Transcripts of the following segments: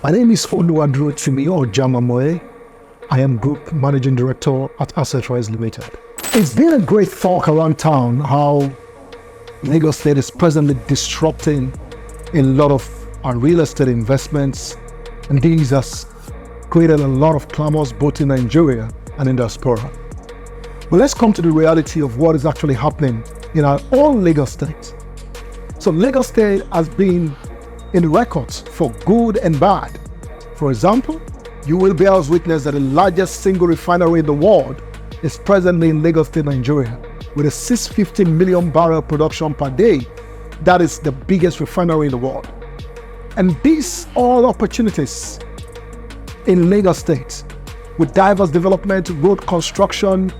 My name is Oluwadurotimi Ojamamoye. I am Group Managing Director at Assetrise Limited. It's been a great talk around town how Lagos State is presently disrupting a lot of our real estate investments, and these has created a lot of clamors both in Nigeria and in diaspora. But let's come to the reality of what is actually happening in our own Lagos State. So Lagos State has been in the records for good and bad. For example, you will bear as witness that the largest single refinery in the world is presently in Lagos State, Nigeria, with a 650 million barrel production per day. That is the biggest refinery in the world. And these all opportunities in Lagos State with diverse development, road construction,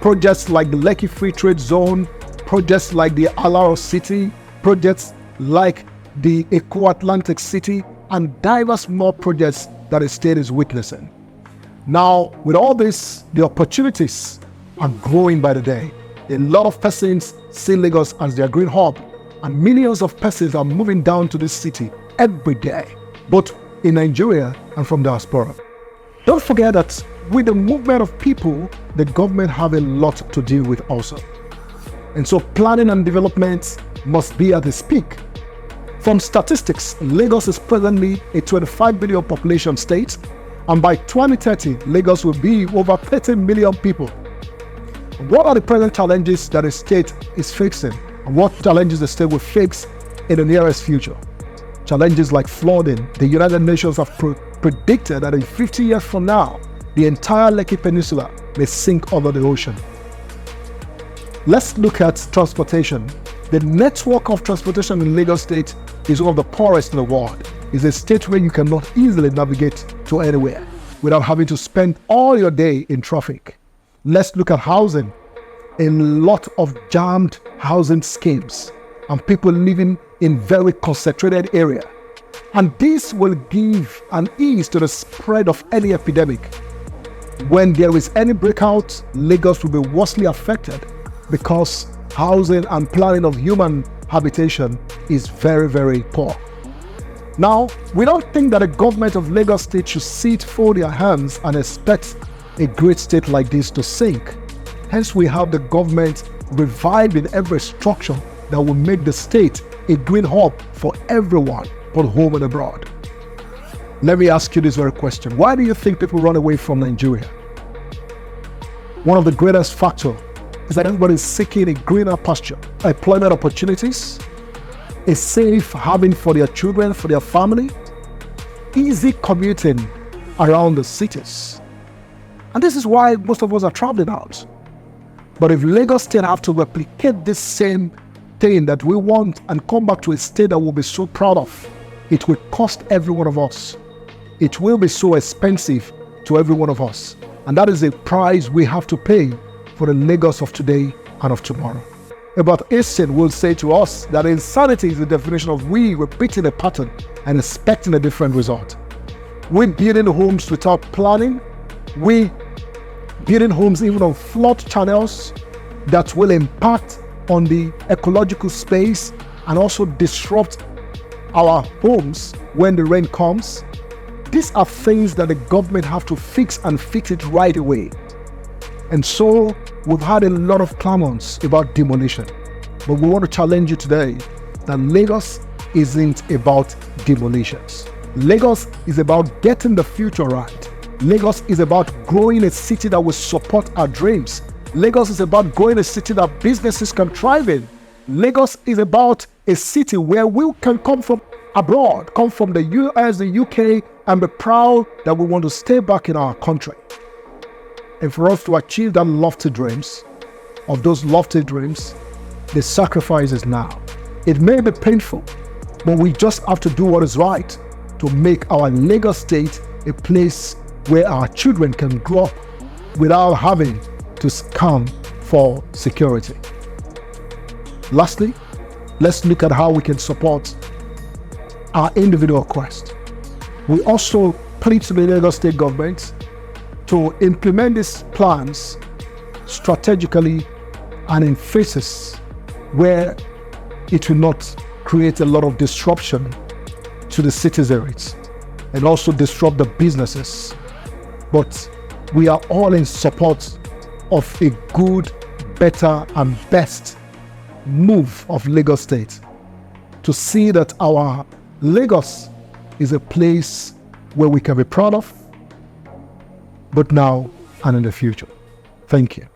projects like the Lekki Free Trade Zone, projects like the Alaro City, projects like the Eco-Atlantic City, and diverse more projects that the state is witnessing. Now, with all this, the opportunities are growing by the day. A lot of persons see Lagos as their green hub, and millions of persons are moving down to this city every day, both in Nigeria and from diaspora. Don't forget that with the movement of people, the government have a lot to deal with also. And so planning and development must be at its peak. From statistics, Lagos is presently a 25 billion population state, and by 2030, Lagos will be over 30 million people. What are the present challenges that the state is facing, and what challenges the state will face in the nearest future? Challenges like flooding. The United Nations have predicted that in 50 years from now, the entire Lekki Peninsula may sink under the ocean. Let's look at transportation. The network of transportation in Lagos State is one of the poorest in the world. It's a state where you cannot easily navigate to anywhere without having to spend all your day in traffic. Let's look at housing. A lot of jammed housing schemes and people living in very concentrated area. And this will give an ease to the spread of any epidemic. When there is any breakout, Lagos will be worstly affected because housing and planning of human habitation is very, very poor. Now, we don't think that the government of Lagos State should sit, fold their hands and expect a great state like this to sink. Hence, we have the government reviving every structure that will make the state a green hub for everyone, both home and abroad. Let me ask you this very question. Why do you think people run away from Nigeria? One of the greatest factors is that everybody is seeking a greener pasture, employment opportunities, a safe haven for their children, for their family, easy commuting around the cities. And this is why most of us are traveling out. But if Lagos State have to replicate this same thing that we want and come back to a state that we'll be so proud of, it will cost every one of us. It will be so expensive to every one of us. And that is a price we have to pay for the Lagos of today and of tomorrow. About Einstein will say to us that insanity is the definition of we repeating a pattern and expecting a different result. We building homes without planning. We building homes even on flood channels that will impact on the ecological space and also disrupt our homes when the rain comes. These are things that the government have to fix and fix it right away. And so we've had a lot of clamors about demolition. But we want to challenge you today that Lagos isn't about demolitions. Lagos is about getting the future right. Lagos is about growing a city that will support our dreams. Lagos is about growing a city that businesses can thrive in. Lagos is about a city where we can come from abroad, come from the US, the UK, and be proud that we want to stay back in our country. And for us to achieve that lofty dreams, the sacrifice is now. It may be painful, but we just have to do what is right to make our Lagos State a place where our children can grow up without having to scam for security. Lastly, let's look at how we can support our individual quest. We also plead to the Lagos State government to implement these plans strategically and in phases where it will not create a lot of disruption to the citizens. and also disrupt the businesses. But we are all in support of a good, better, and best move of Lagos State to see that our Lagos is a place where we can be proud of, but now and in the future. Thank you.